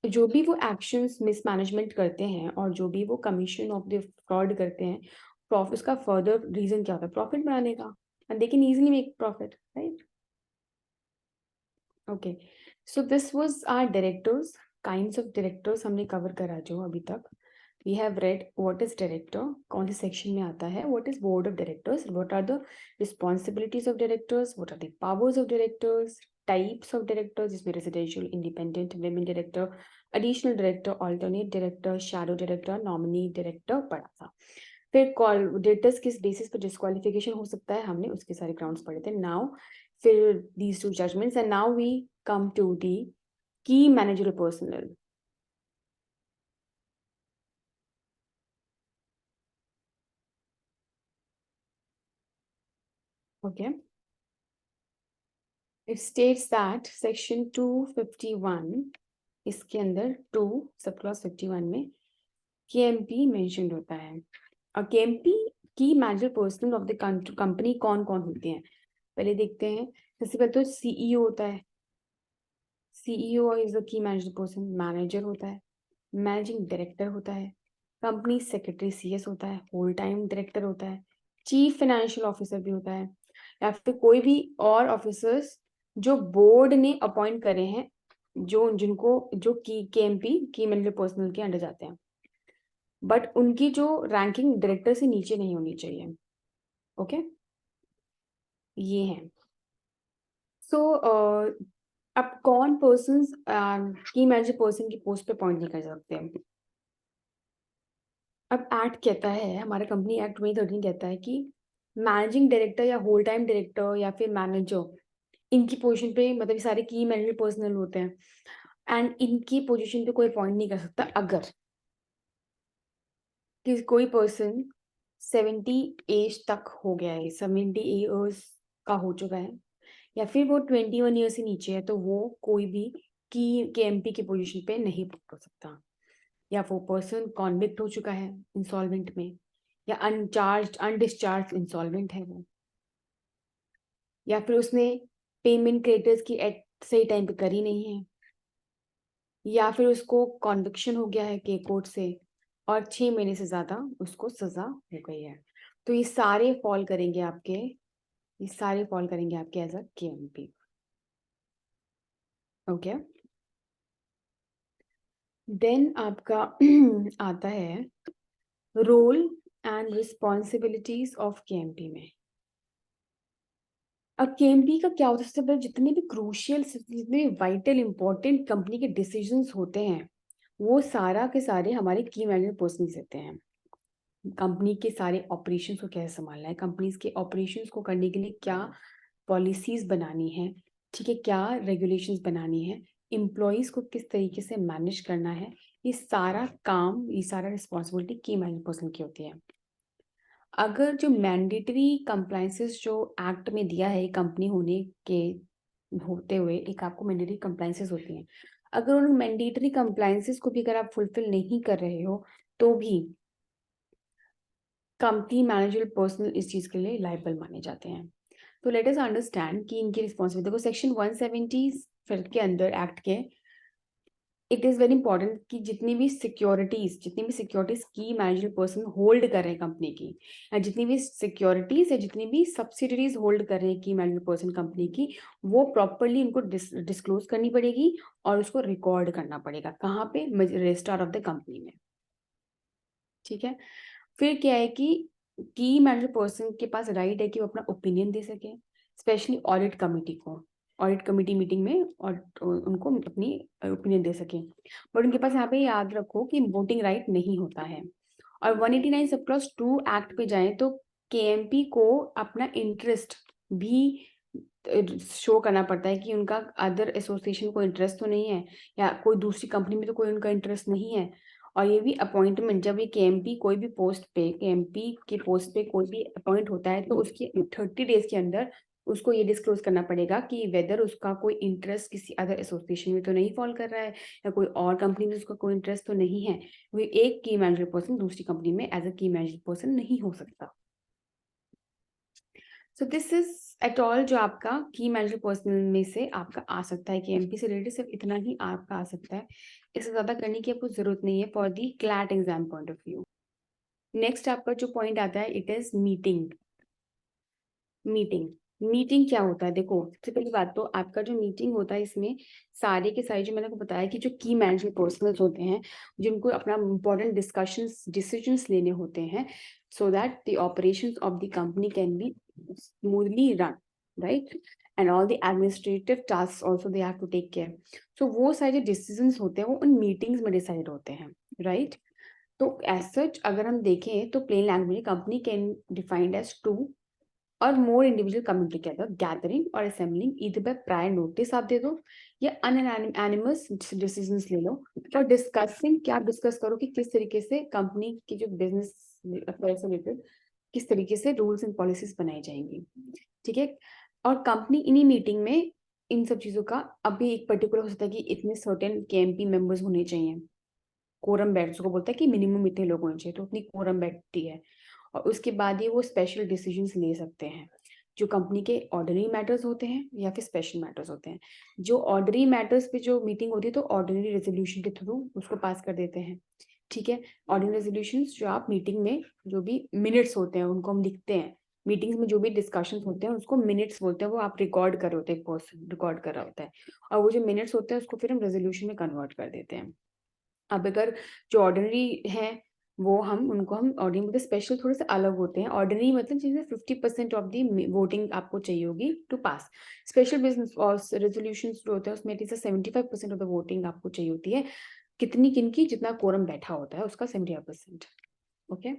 जो भी वो actions mismanagement करते हैं और जो भी वो commission of the fraud करते हैं, profit उसका further reason क्या होता है? Profit बनाने का, and they can easily make profit, right? Okay, so this was our directors, kinds of directors हमने cover करा जो अभी तक. We have read what is director, कौन से section में आता है, what is board of directors, what are the responsibilities of directors, what are the powers of directors, types of directors, जिसमें residential, independent, women director, additional director, alternate director, shadow director, nominee director पढ़ा था. फिर कॉल directors किस basis पर disqualification हो सकता है, हमने उसके सारे grounds पढ़े थे. Now फिर these two judgments, and now we come to the key managerial personnel. Okay. It states that section 251 इसके अंदर 2 सब क्लॉज 51 में KMP मेंशन्ड होता है. और KMP की manager personnel of the company कौन कौन होते हैं पहले देखते हैं. सबसे पहले तो CEO होता है. CEO is the key manager person. Manager होता है, मैनेजिंग डायरेक्टर होता है, कंपनी सेक्रेटरी CS होता है, होल टाइम डायरेक्टर होता है, चीफ फाइनेंशियल ऑफिसर भी होता है, या फिर कोई भी और ऑफिसर्स जो बोर्ड ने अपॉइंट करे हैं, जो जिनको जो की KMP की मैनेजर पर्सनल के अंडर जाते हैं, बट उनकी जो रैंकिंग डायरेक्टर से नीचे नहीं होनी चाहिए. ओके, ये है. सो अब कौन पर्सन की मैनेजर पर्सन की पोस्ट पे अपॉइंट नहीं कर सकते हैं. अब एक्ट कहता है, हमारा कंपनी एक्ट 2013 कहता है कि मैनेजिंग डायरेक्टर या होल टाइम डायरेक्टर या फिर मैनेजर, इनकी पोजीशन पे मतलब ये सारे की मैनेजर पर्सनल होते हैं, एंड इनकी पोजीशन पे कोई अपॉइंट नहीं कर सकता अगर कि कोई पर्सन 70 एज तक हो गया है, 70 ईयर्स का हो चुका है, या फिर वो 21 ईयर से नीचे है, तो वो कोई भी की KMP की पोजीशन पे नहीं पहुंच सकता. या वो पर्सन कॉन्विक्ट हो चुका है इंसॉल्वेंट में, या अनचार्ज अनडिस्चार्ज इंसॉल्वेंट है वो, या फिर उसने पेमेंट क्रेडिटर्स की एक्ट सही टाइम पे करी नहीं है, या फिर उसको कॉन्विक्शन हो गया है के कोर्ट से और 6 महीने से ज़्यादा उसको सज़ा हो गई है. तो ये सारे फॉल करेंगे आपके, ये सारे फॉल करेंगे आपके as a KMP. Okay, then आपका आता है role and responsibilities of KMP में. अब KMP का क्या होता है, सबसे पहले जितने भी क्रूशियल, जितने वाइटल इंपॉर्टेंट कंपनी के डिसीजंस होते हैं, वो सारा के सारे हमारे की मैनेजर पर्सन लेते हैं. कंपनी के सारे ऑपरेशंस को कैसे संभालना है, कंपनीज के ऑपरेशंस को करने के लिए क्या पॉलिसीज बनानी है, ठीक है, क्या रेगुलेशंस बनानी है, एम्प्लॉयज को किस तरीके से मैनेज करना है, ये सारा काम, ये सारा रिस्पॉन्सिबिलिटी की मैनेजर पर्सन की होती है. अगर जो मैंडेटरी कंप्लायंसेस जो एक्ट में दिया है कंपनी होने के होते हुए, एक आपको मैंडेटरी कंप्लायंसेस होती हैं, अगर उन मैंडेटरी कंप्लायंसेस को भी अगर आप फुलफिल नहीं कर रहे हो तो भी कंपनी मैनेजर पर्सनल इस चीज के लिए लायबल माने जाते हैं. तो लेट अस अंडरस्टैंड कि इनकी रिस्पॉन्सिबिलिटी. देखो सेक्शन 170 फिर के अंदर एक्ट के इट इज़ वेरी इंपॉर्टेंट कि जितनी भी सिक्योरिटीज की मैनेजर पर्सन होल्ड कर रहे हैं कंपनी की, या जितनी भी सिक्योरिटीज या जितनी भी सब्सिडरीज होल्ड कर रहे हैं की मैनेजर पर्सन कंपनी की, वो प्रॉपरली उनको डिस्क्लोज करनी पड़ेगी और उसको रिकॉर्ड करना पड़ेगा. कहाँ पे? रजिस्टर ऑफ द कंपनी में. ठीक है. फिर क्या है कि की मैनेजर पर्सन के पास राइट है कि वो अपना ओपिनियन दे सके, स्पेशली ऑडिट कमेटी को. ऑडिट कमेटी मीटिंग में और उनको अपनी ओपिनियन दे सके। बट उनके पास यहाँ पे याद रखो कि वोटिंग राइट नहीं होता है। और 189 सब क्लॉज 2 एक्ट पे जाएं तो केएमपी को अपना इंटरेस्ट भी शो करना पड़ता है कि उनका अदर एसोसिएशन को इंटरेस्ट तो नहीं है, या कोई दूसरी कंपनी में तो कोई उनका इंटरेस्ट नहीं है। और ये भी अपॉइंटमेंट, जब ये केएमपी कोई भी पोस्ट पे, केएमपी के पोस्ट पे कोई भी अपॉइंट होता है तो उसके 30 डेज के अंदर उसको ये डिस्क्लोज करना पड़ेगा कि वेदर उसका कोई इंटरेस्ट किसी अदर एसोसिएशन में तो नहीं फॉल कर रहा है, या कोई और कंपनी में उसका कोई इंटरेस्ट तो नहीं है। वो एक की मैनेजर पर्सन दूसरी कंपनी में एज अ की मैनेजर पर्सन नहीं हो सकता। So this is at all जो आपका की मैनेजर पर्सन में से आपका आ सकता है। केएमपी से रिलेटेड सिर्फ इतना ही आपका आ सकता है, इससे ज्यादा करने की आपको जरूरत नहीं है for the CLAT exam point of view. Next आपका जो पॉइंट आता है it is meeting. Meeting meeting क्या होता है? देखो, सबसे पहली बात तो आपका जो मीटिंग होता है इसमें सारे के सारे जो मैंने आपको बताया कि जो की मैनेजमेंट पर्सनल्स होते हैं जिनको अपना इंपॉर्टेंट डिसीजंस लेने होते हैं so that the operations of the company can be smoothly run, right, and all the administrative task also they have to take care. So वो सारे जो डिसीजंस होते हैं वो उन मीटिंग्स में डिसाइड होते हैं, राइट। तो एज सच अगर हम देखें तो plain language company can defined as 2 or more individual community together gathering or assembling either by prior notice आप दे दो या अनएनिमस डिसीजंस ले लो फॉर डिस्कसिंग। क्या आप डिस्कस करो कि किस तरीके से कंपनी की जो बिजनेस अफेयर से रिलेटेड किस तरीके से रूल्स एंड पॉलिसीज बनाई जाएंगी, ठीक है। और कंपनी इन्हीं मीटिंग में इन सब चीजों का अभी एक पर्टिकुलर हो सकता है कि इतने सर्टेन केएमपी मेंबर्स होने चाहिए, कोरम बैठ उसको बोलता है कि मिनिमम इतने लोग होने चाहिए, तो उतनी कोरम बैठती है। और उसके बाद ही वो स्पेशल डिसीजंस ले सकते हैं जो कंपनी के ऑर्डिनरी मैटर्स होते हैं या फिर स्पेशल मैटर्स होते हैं। जो ऑर्डिनरी मैटर्स पे जो मीटिंग होती है तो ऑर्डिनरी रेजोल्यूशन के थ्रू उसको पास कर देते हैं, ठीक है। ऑर्डिनरी रेजोल्यूशंस जो आप मीटिंग में जो भी मिनट्स होते हैं उनको हम लिखते हैं, मीटिंग्स में जो भी डिस्कशन होते हैं उसको मिनट्स बोलते हैं, वो आप रिकॉर्ड कर रहे होते हैं, एक पर्सन रिकॉर्ड कर रहा होता है, और वो जो मिनट्स होते हैं उसको फिर हम रेजोल्यूशन में कन्वर्ट कर देते हैं। अब अगर जो ऑर्डिनरी है वो उनको हम ऑर्डिनरी मतलब स्पेशल थोड़े से अलग होते हैं। ऑर्डिनरी मतलब जिसमें 50% ऑफ दी वोटिंग आपको चाहिए होगी टू पास। स्पेशल बिजनेस और रेजोल्यूशन जो होते हैं उसमें 75% ऑफ द वोटिंग आपको चाहिए होती है। कितनी किनकी? जितना कोरम बैठा होता है उसका 75%। ओके,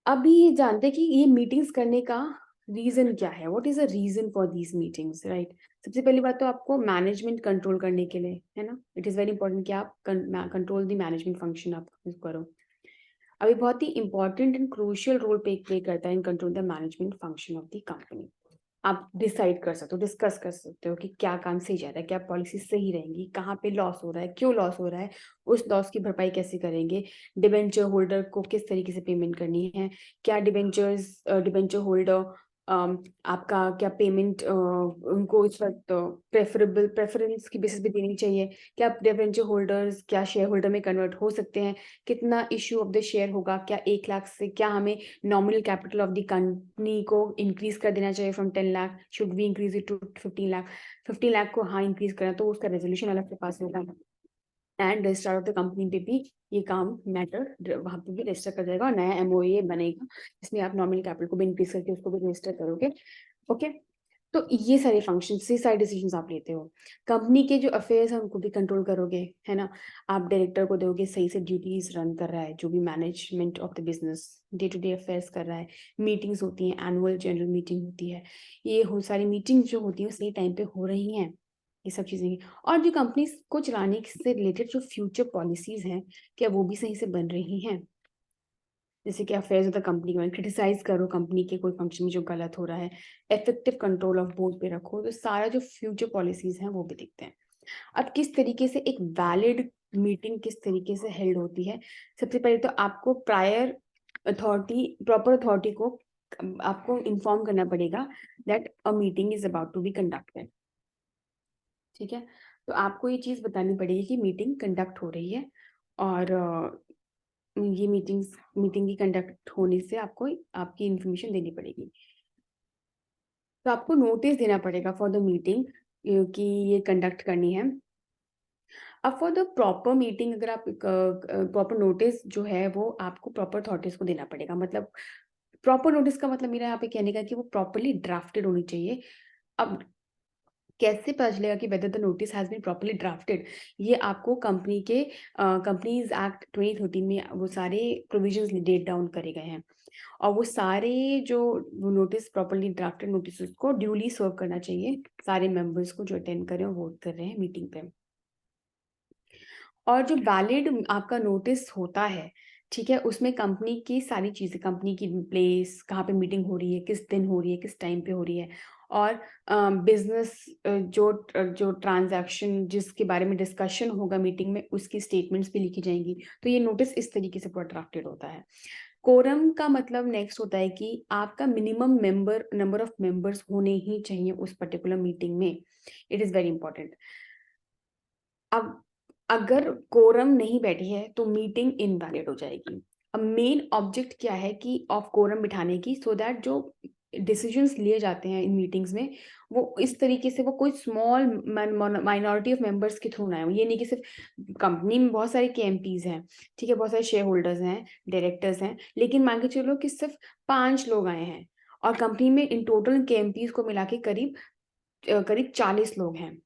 अभी ये जानते हैं कि ये मीटिंग्स करने का रीजन क्या है, what is a reason for these meetings, right. सबसे पहली बात तो आपको मैनेजमेंट कंट्रोल करने के लिए है ना, इट इज वेरी इंपॉर्टेंट कि आप कंट्रोल दी मैनेजमेंट फंक्शन आप करो। अभी बहुत ही important and crucial role play करता है in control the management function of the company. आप डिसाइड कर सकते हो, डिस्कस कर सकते हो कि क्या काम सही जा रहा है, क्या पॉलिसी सही रहेंगी, कहाँ पे लॉस हो रहा है, क्यों लॉस हो रहा है, उस लॉस की भरपाई कैसे करेंगे, डिबेंचर होल्डर को किस तरीके से पेमेंट करनी है, क्या डिबेंचर होल्डर आपका क्या पेमेंट उनको इस वक्त प्रेफरेंस की बेसिस पे देनी चाहिए, क्या डिबेंचर होल्डर्स क्या शेयर होल्डर में कन्वर्ट हो सकते हैं, कितना इशू ऑफ द शेयर होगा, क्या 1 लाख से, क्या हमें nominal capital of the company को इंक्रीज कर देना चाहिए from 10 lakh, should we increase it to 15 lakh, 15 lakh को हाँ इंक्रीज करना तो उसका रेजोल्यूशन अलग से पास होगा। And registrar of the company पे भी ये काम मैटर वहां पे भी रजिस्टर कर जाएगा और नया एमओए बनेगा जिसमें आप नॉमिनल कैपिटल को भी इंक्रीज करके उसको भी रजिस्टर करोगे। ओके, तो ये सारे फंक्शन, ये सारे डिसीजंस आप लेते हो। कंपनी के जो अफेयर्स हैं उनको भी कंट्रोल करोगे, है ना। आप डायरेक्टर को दोगे सही से ड्यूटीज रन कर रहा है, जो भी management of the business day to day affairs कर रहा है। मीटिंग्स होती हैं, एनुअल जनरल मीटिंग होती है, ये हो सारी मीटिंग्स जो होती हैं सही टाइम पे हो रही हैं, ये सब चीजें। और जो कंपनी को चलाने से रिलेटेड जो फ्यूचर पॉलिसीज हैं क्या वो भी सही से बन रही हैं। जैसे कि अफेयर्स ऑफ द कंपनी में क्रिटिसाइज करो कंपनी के कोई फंक्शन में जो गलत हो रहा है, इफेक्टिव कंट्रोल ऑफ बोर्ड पे रखो, तो सारा जो फ्यूचर पॉलिसीज हैं वो भी दिखते हैं। अब किस तरीके से एक वैलिड मीटिंग किस तरीके से हेल्ड होती है, सबसे पहले तो आपको प्रायर प्रॉपर अथॉरिटी को आपको इन्फॉर्म करना पड़ेगा that a meeting is about to be conducted, ठीक है। तो आपको ये चीज बतानी पड़ेगी कि मीटिंग कंडक्ट हो रही है, और ये मीटिंग की कंडक्ट होने से आपको आपकी इंफॉर्मेशन देनी पड़ेगी। तो आपको नोटिस देना पड़ेगा फॉर द मीटिंग कि ये कंडक्ट करनी है। अब फॉर द प्रॉपर मीटिंग अगर आप प्रॉपर नोटिस जो है वो आपको प्रॉपर अथॉरिटीज को देना पड़ेगा। मतलब प्रॉपर नोटिस का मतलब मेरा यहाँ पे कहने का कि वो प्रॉपरली ड्राफ्टेड होनी चाहिए, अब कैसे पता चलेगा कि whether the notice has been properly drafted? ये आपको कंपनी के कंपनीज एक्ट 2013 में वो सारे प्रोविजंस डेट डाउन करे गए हैं, और वो सारे जो वो नोटिस प्रॉपर्ली ड्राफ्टेड नोटिस को ड्यूली सर्व करना चाहिए सारे मेंबर्स को जो अटेंड कर रहे हैं, वोट कर रहे हैं मीटिंग पे। और जो वैलिड आपका नोटिस होता है, ठीक है, उसमें कंपनी की सारी चीज़ें, कंपनी की प्लेस, कहाँ पे मीटिंग हो रही है, किस दिन हो रही है, किस टाइम पे हो रही है, और बिजनेस जो ट्रांजैक्शन जिसके बारे में डिस्कशन होगा मीटिंग में, उसकी स्टेटमेंट्स भी लिखी जाएंगी। तो ये नोटिस इस तरीके से पूरा ड्राफ्टेड होता है। कोरम का मतलब नेक्स्ट होता है कि आपका मिनिमम नंबर ऑफ मेंबर्स होने ही चाहिए उस पर्टिकुलर मीटिंग में। It is very important. अब अगर कोरम नहीं बैठी है तो मीटिंग इनवैलिड हो जाएगी। अब मेन ऑब्जेक्ट क्या है कि ऑफ कोरम बिठाने की, सो दैट जो डिसीजंस लिए जाते हैं इन मीटिंग्स में, वो इस तरीके से वो कोई स्मॉल माइनॉरिटी ऑफ मेंबर्स के थ्रू ना आए। ये नहीं कि सिर्फ कंपनी में बहुत सारे केएमपीज हैं, ठीक है, बहुत सारे शेयर होल्डर्स हैं, डायरेक्टर्स हैं, लेकिन मान के चलो कि सिर्फ 5 लोग आए हैं और कंपनी में इन टोटल केएमपीज को मिला के करीब 40 लोग हैं।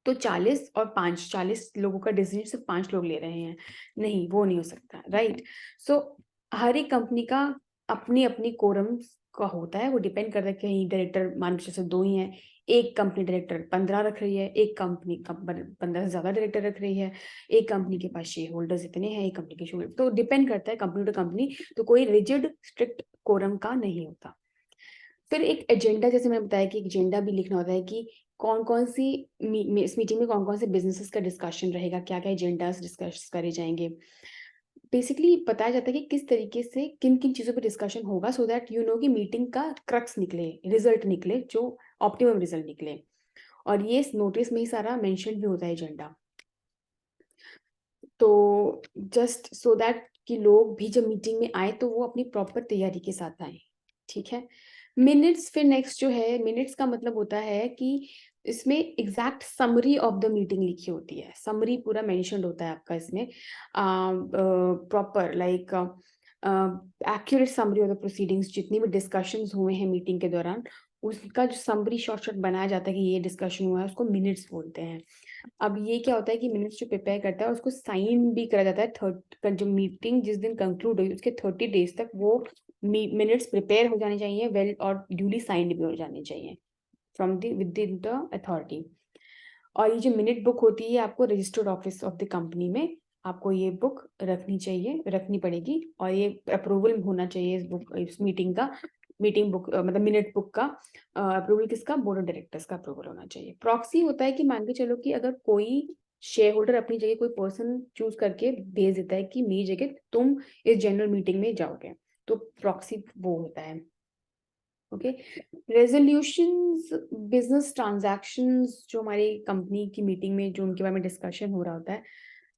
तो 40 और 5, 40 लोगों का डिसीजन सिर्फ 5 लोग ले रहे हैं, नहीं, वो नहीं हो सकता, राइट? सो हर एक कंपनी का अपनी अपनी कोरम का होता है, वो डिपेंड करता है। कहीं डायरेक्टर मान के चलो 2 ही हैं, एक कंपनी डायरेक्टर 15 रख रही है, एक कंपनी 15 से ज्यादा डायरेक्टर रख रही है, एक कंपनी के पास शेयर होल्डर्स इतने हैं, एक कंपनी के शेयर, तो डिपेंड करता है कंपनी टू कंपनी। तो कोई रिजिड स्ट्रिक्ट कोरम का नहीं होता। फिर एक एजेंडा, जैसे मैंने बताया कि एजेंडा भी लिखना होता है कि कौन कौन सी इस मीटिंग में कौन कौन से बिजनेसेस का डिस्कशन रहेगा, क्या क्या एजेंडास डिस्कस करे जाएंगे। बेसिकली बताया जाता है कि किस तरीके से किन किन चीज़ों पे डिस्कशन होगा, सो दैट यू नो कि मीटिंग का क्रक्स निकले, रिजल्ट निकले, जो ऑप्टिमम रिजल्ट निकले। और ये नोटिस में ही सारा मेंशन भी होता है एजेंडा। तो जस्ट सो दैट कि लोग भी जब मीटिंग में आए तो वो अपनी प्रॉपर तैयारी के साथ आए, ठीक है। मिनट्स फिर नेक्स्ट जो है, मिनट्स का मतलब होता है कि इसमें exact summary of the meeting लिखी होती है, समरी पूरा मेंशन्ड होता है आपका इसमें, proper like accurate summary of the proceedings, जितनी भी डिस्कशंस हुए हैं मीटिंग के दौरान, उसका जो समरी शॉर्ट बनाया जाता है कि ये डिस्कशन हुआ है, उसको मिनट्स बोलते हैं। अब ये क्या होता है कि मिनट्स जो प्रिपेयर करता है उसको साइन भी करा जाता है, जो मीटिंग जिस दिन कंक्लूड हुई उसके 30 डेज तक वो मिनट्स प्रिपेयर हो जाने चाहिए, वेल और ड्यूली साइंड भी हो जाने चाहिए from the with the authority. और ये जो मिनट बुक होती है आपको registered office of the company में आपको ये बुक रखनी चाहिए, रखनी पड़ेगी, और ये अप्रूवल होना चाहिए इस बुक, इस मीटिंग का, मीटिंग बुक मतलब मिनट बुक का अप्रूवल किसका, बोर्ड ऑफ डायरेक्टर्स का अप्रूवल होना चाहिए। प्रॉक्सी होता है कि मान के चलो कि अगर कोई शेयर होल्डर अपनी जगह कोई पर्सन चूज करके भेज देता है कि मेरी जगह तुम इस जनरल मीटिंग में जाओगे, तो प्रॉक्सी वो होता है। ओके, रेजोल्यूशंस, बिजनेस ट्रांजैक्शंस जो हमारी कंपनी की मीटिंग में जो उनके बारे में डिस्कशन हो रहा होता है,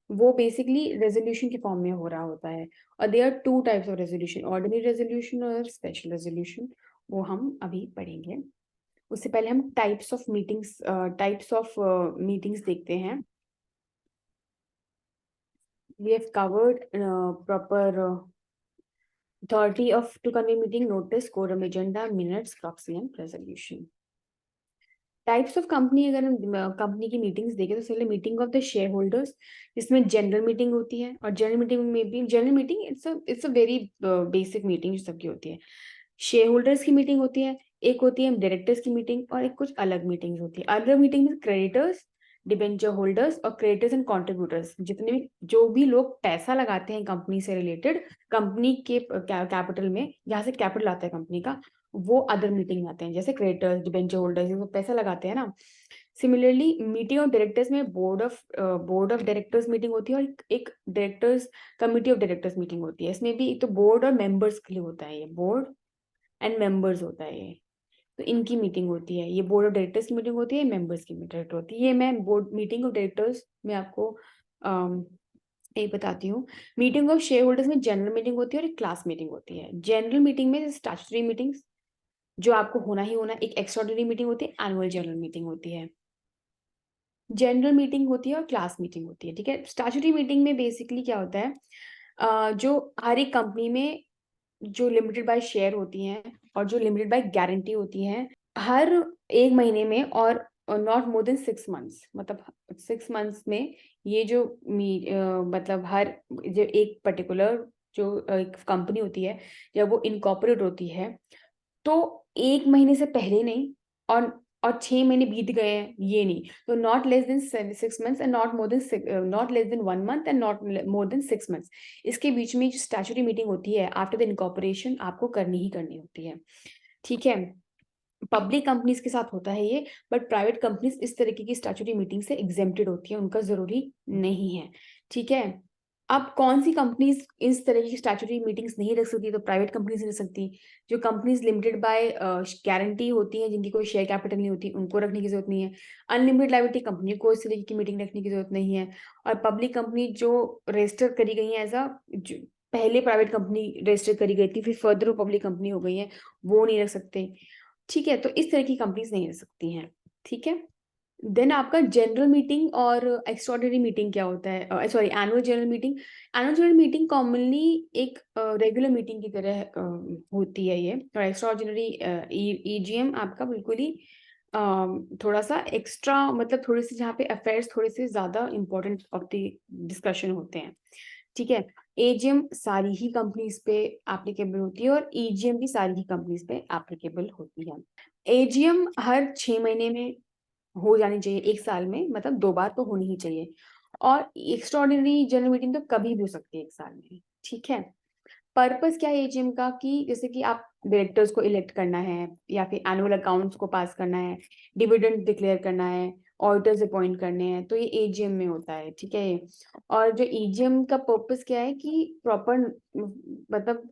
वो बेसिकली रेजोल्यूशन के फॉर्म में हो रहा होता है। और there are 2 types of resolution, ordinary resolution और स्पेशल रेजोल्यूशन, वो हम अभी पढ़ेंगे। उससे पहले हम टाइप्स ऑफ मीटिंग्स देखते हैं। We have covered proper authority of to convene meeting, notice, quorum, agenda, minutes, proxy and resolution. Types of company, अगर हम कंपनी की मीटिंग्स देखें तो पहले meeting of the share holders, जिसमें जनरल मीटिंग होती है, और जनरल मीटिंग में भी general meeting it's a very basic meeting जो सबकी होती है। शेयर होल्डर्स की मीटिंग होती है, एक होती है डायरेक्टर्स की मीटिंग, और एक कुछ अलग मीटिंग्स होती है। अलग मीटिंग में क्रेडिटर्स, डिबेंचर होल्डर्स और क्रेडिटर्स एंड कॉन्ट्रीब्यूटर्स, जितने भी जो भी लोग पैसा लगाते हैं कंपनी से रिलेटेड, कंपनी के कैपिटल में, जहाँ से कैपिटल आता है कंपनी का, वो अदर मीटिंग में आते हैं, जैसे क्रेडिटर्स, डिबेंचर होल्डर्स, वो पैसा लगाते हैं ना। सिमिलरली मीटिंग ऑफ डायरेक्टर्स में बोर्ड ऑफ डायरेक्टर्स मीटिंग होती है, और एक directors committee of directors meeting होती है। इसमें भी एक तो बोर्ड और मेंबर्स के लिए होता है, ये बोर्ड एंड मेंबर्स होता है ये, तो इनकी मीटिंग होती है। ये बोर्ड ऑफ डायरेक्टर्स की मीटिंग होती है, मेंबर्स की मीटिंग होती है। ये मैं बोर्ड मीटिंग ऑफ डायरेक्टर्स में आपको एक बताती हूँ। मीटिंग ऑफ शेयर होल्डर्स में जनरल मीटिंग होती है और एक क्लास मीटिंग होती है। जनरल मीटिंग में स्टैट्यूटरी मीटिंग्स जो आपको होना ही होना, एक एक्स्ट्राऑर्डिनरी मीटिंग होती है, एनुअल जनरल मीटिंग होती है। जनरल मीटिंग होती है और क्लास मीटिंग होती है, ठीक है। स्टैट्यूटरी मीटिंग में बेसिकली क्या होता है, जो हर एक कंपनी में जो लिमिटेड बाय शेयर होती हैं और जो लिमिटेड बाय गारंटी होती हैं, हर 1 महीने में और नॉट मोर देन 6 मंथ्स, मतलब 6 मंथ्स में ये जो मतलब हर जो एक पर्टिकुलर जो एक कंपनी होती है, जब वो इनकॉर्पोरेट होती है, तो 1 महीने से पहले नहीं और 6 महीने बीत गए हैं, ये नहीं। तो not less than 6 months and not less than 1 month and not more than 6 months. इसके बीच में जो स्टैट्यूटरी मीटिंग होती है आफ्टर द इनकॉर्पोरेशन, आपको करनी ही करनी होती है। ठीक है? पब्लिक कंपनीज के साथ होता है ये, बट प्राइवेट कंपनीज इस तरीके की स्टैट्यूटरी मीटिंग से एग्जेम्प्टेड होती है, उनका जरूरी नहीं है। ठीक है? अब कौन सी कंपनीज इस तरह की स्टैट्यूटरी मीटिंग्स नहीं रख सकती? तो प्राइवेट कंपनीज नहीं रख सकती। जो कंपनीज लिमिटेड बाय गारंटी होती हैं, जिनकी कोई शेयर कैपिटल नहीं होती, उनको रखने की जरूरत नहीं है। अनलिमिटेड लायबिलिटी कंपनी को इस तरीके की मीटिंग रखने की जरूरत नहीं है। और पब्लिक कंपनी जो रजिस्टर करी गई है एज अ, पहले प्राइवेट कंपनी रजिस्टर करी गई थी, फिर फर्दर वो पब्लिक कंपनी हो गई है, वो नहीं रख सकते। ठीक है? तो इस तरह की कंपनीज नहीं रह सकती हैं। ठीक है? देन आपका जनरल मीटिंग और एक्स्ट्राऑर्डिनरी मीटिंग क्या होता है? Sorry, annual general meeting. Annual general meeting commonly एक रेगुलर मीटिंग की तरह होती है ये। और एक्स्ट्राऑर्डिनरी ईजीएम आपका बिल्कुल ही थोड़ा सा एक्स्ट्रा, मतलब थोड़े से जहाँ पे अफेयर्स थोड़े से ज्यादा इंपॉर्टेंट ऑफ द डिस्कशन होते हैं। ठीक है? एजीएम सारी ही कंपनीज पे एप्लीकेबल होती है और ईजीएम भी सारी ही कंपनीज पे एप्लीकेबल होती है। एजीएम हर 6 महीने में हो जानी चाहिए, 1 साल में, मतलब 2 बार तो होनी ही चाहिए। और एक्स्ट्राऑर्डिनरी जनरल मीटिंग तो कभी भी हो सकती है 1 साल में। ठीक है? पर्पस क्या है एजीएम का? कि जैसे कि आप डायरेक्टर्स को इलेक्ट करना है, या फिर एनुअल अकाउंट्स को पास करना है, डिविडेंड डिक्लेयर करना है, ऑडिटर्स अपॉइंट करने हैं, तो ये एजीएम में होता है। ठीक है? और जो ईजीएम का पर्पस क्या है कि प्रॉपर, मतलब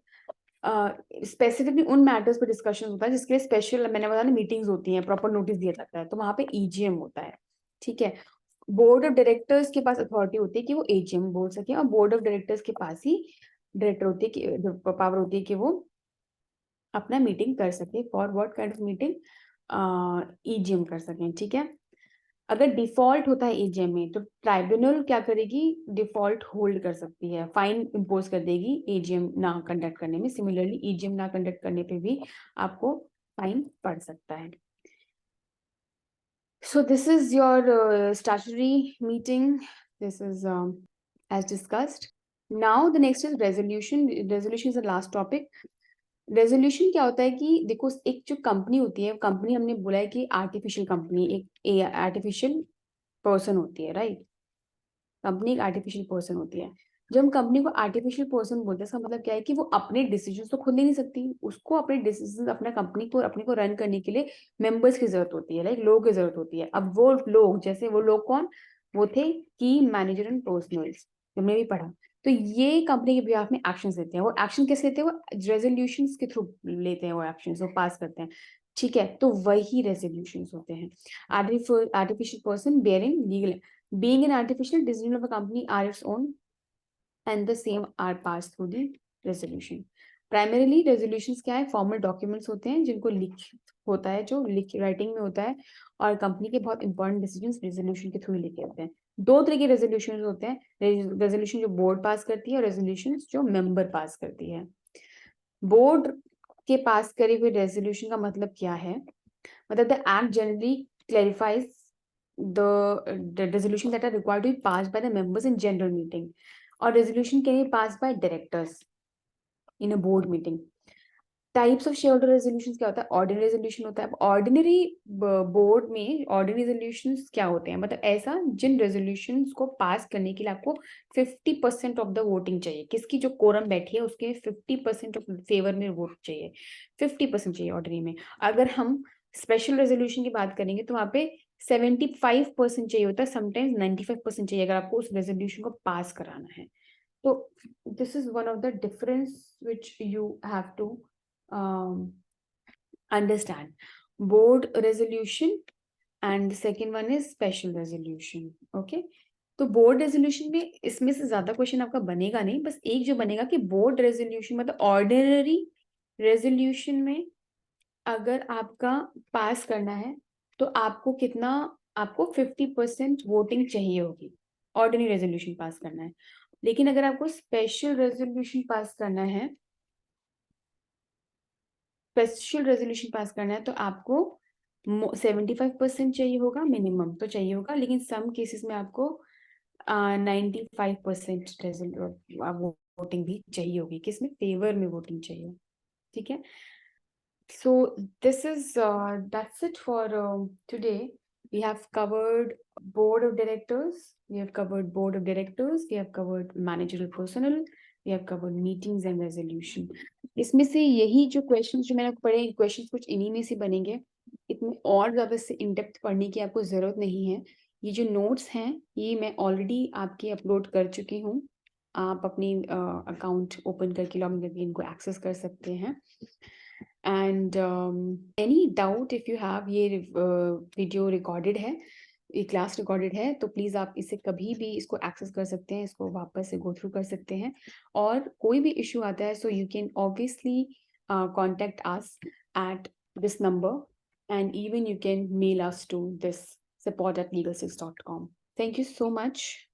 स्पेसिफिकली उन मैटर्स पे डिस्कशन होता है जिसके लिए स्पेशल, मैंने बताया ना, मीटिंग्स होती हैं, प्रॉपर नोटिस दिया जाता है, तो वहां पे ईजीएम होता है। ठीक है? बोर्ड ऑफ डायरेक्टर्स के पास अथॉरिटी होती है कि वो एजीएम बोल सके, और बोर्ड ऑफ डायरेक्टर्स के पास ही डायरेक्टर होती है कि पावर होती है कि वो अपना मीटिंग कर सके। For what kind of meeting? EGM कर सकें। ठीक है? अगर डिफॉल्ट होता है एजीएम में, तो ट्राइब्यूनल क्या करेगी? डिफॉल्ट होल्ड कर सकती है, फाइन इम्पोज कर देगी एजीएम ना कंडक्ट करने में। सिमिलरली ईजीएम ना कंडक्ट करने पे भी आपको फाइन पड़ सकता है। So this is your statutory meeting. This is as discussed. Now the next is resolution. Resolution is the last topic. Resolution क्या होता है कि देखो, एक जो कंपनी होती है, कंपनी हमने बोला है कि आर्टिफिशियल कंपनी, एक आर्टिफिशियल पर्सन होती है, राइट? कंपनी एक आर्टिफिशियल पर्सन होती है। जब हम कंपनी को आर्टिफिशियल पर्सन बोलते हैं, इसका मतलब क्या है कि वो अपने डिसीजन तो खुद ले नहीं सकती, उसको अपने डिसीजन, अपना कंपनी को, अपने को रन करने के लिए मेंबर्स की जरूरत होती है, लाइक लोगों की जरूरत होती है। अब वो लोग, जैसे वो लोग कौन? वो थे की मैनेजर एंड पर्सनल्स, हमने भी पढ़ा। तो ये कंपनी के बिहाफ में एक्शन लेते हैं। वो एक्शन कैसे लेते हैं? वो रेजोल्यूशन के थ्रू लेते हैं, वो एक्शन वो पास करते हैं। ठीक है? तो वही रेजोल्यूशन होते हैं। Artificial person bearing legal, being an artificial decision of a company are its own and the same are passed through the resolution. Primarily resolutions क्या है? फॉर्मल डॉक्यूमेंट्स होते हैं जिनको लिख होता है, जो लिख राइटिंग में होता है, और कंपनी के बहुत इंपॉर्टेंट डिसीजंस रेजोल्यूशन के थ्रू लेके होते हैं। 2 तरह के रेजोल्यूशन होते हैं, रेजोल्यूशन जो बोर्ड पास करती है और रेजोल्यूशन जो मेंबर पास करती है। बोर्ड के पास करे हुए रेजोल्यूशन का मतलब क्या है? मतलब the act generally clarifies the resolution that are required to be passed by the members in general meeting, or resolution can be passed by directors in a board meeting. Types of share holder resolutions क्या होता है? ऑर्डिनरी रेजोल्यूशन होता है। ऑर्डिनरी बोर्ड में ऑर्डिनरी रेजोल्यूशंस क्या होते हैं? मतलब ऐसा जिन रेजोल्यूशंस को पास करने के लिए आपको 50% ऑफ द वोटिंग चाहिए, किसकी जो कोरम बैठी है उसके 50% ऑफ फेवर में वोट चाहिए, 50% चाहिए ऑर्डिनरी में। अगर हम स्पेशल रेजोल्यूशन की बात करेंगे तो वहाँ पे 75% चाहिए होता है, समटाइम्स 95% चाहिए, अगर आपको उस रेजोल्यूशन को पास कराना है। तो this is one of the difference which you have to understand. Board resolution and the second one is special resolution. Okay? तो बोर्ड रेजोल्यूशन में इसमें से ज्यादा क्वेश्चन आपका बनेगा नहीं, बस एक जो बनेगा कि बोर्ड रेजोल्यूशन मतलब ऑर्डिनरी रेजोल्यूशन में अगर आपका पास करना है तो आपको कितना, आपको 50% वोटिंग चाहिए होगी ऑर्डिनरी रेजोल्यूशन पास करना है। लेकिन अगर आपको स्पेशल रेजोल्यूशन पास करना है, स्पेशल रेजोल्यूशन पास करना है, तो आपको 75% चाहिए होगा, मिनिमम तो चाहिए होगा, लेकिन सम केसेस में आपको 95% वोटिंग भी चाहिए होगी, किसमें, फेवर में वोटिंग चाहिए, ठीक है। So this is that's it for today. We have covered board of directors, we have covered managerial personnel, we have covered meetings and resolution. इसमें से यही जो questions जो मैंने आपको पढ़े, questions कुछ इन्हीं में से बनेंगे, इतने और ज़्यादा से in depth पढ़ने की आपको ज़रूरत नहीं है। ये जो notes हैं ये मैं already आपके upload कर चुकी हूँ, आप अपनी account open करके login करके इनको access कर सकते हैं। And any doubt if you have, ये वीडियो रिकॉर्डेड है, ये क्लास रिकॉर्डेड है, तो प्लीज़ आप इसे कभी भी इसको एक्सेस कर सकते हैं, इसको वापस से गो थ्रू कर सकते हैं, और कोई भी इशू आता है so you can obviously contact us at this number and even you can mail us to this support@legal6.com. Thank you so much.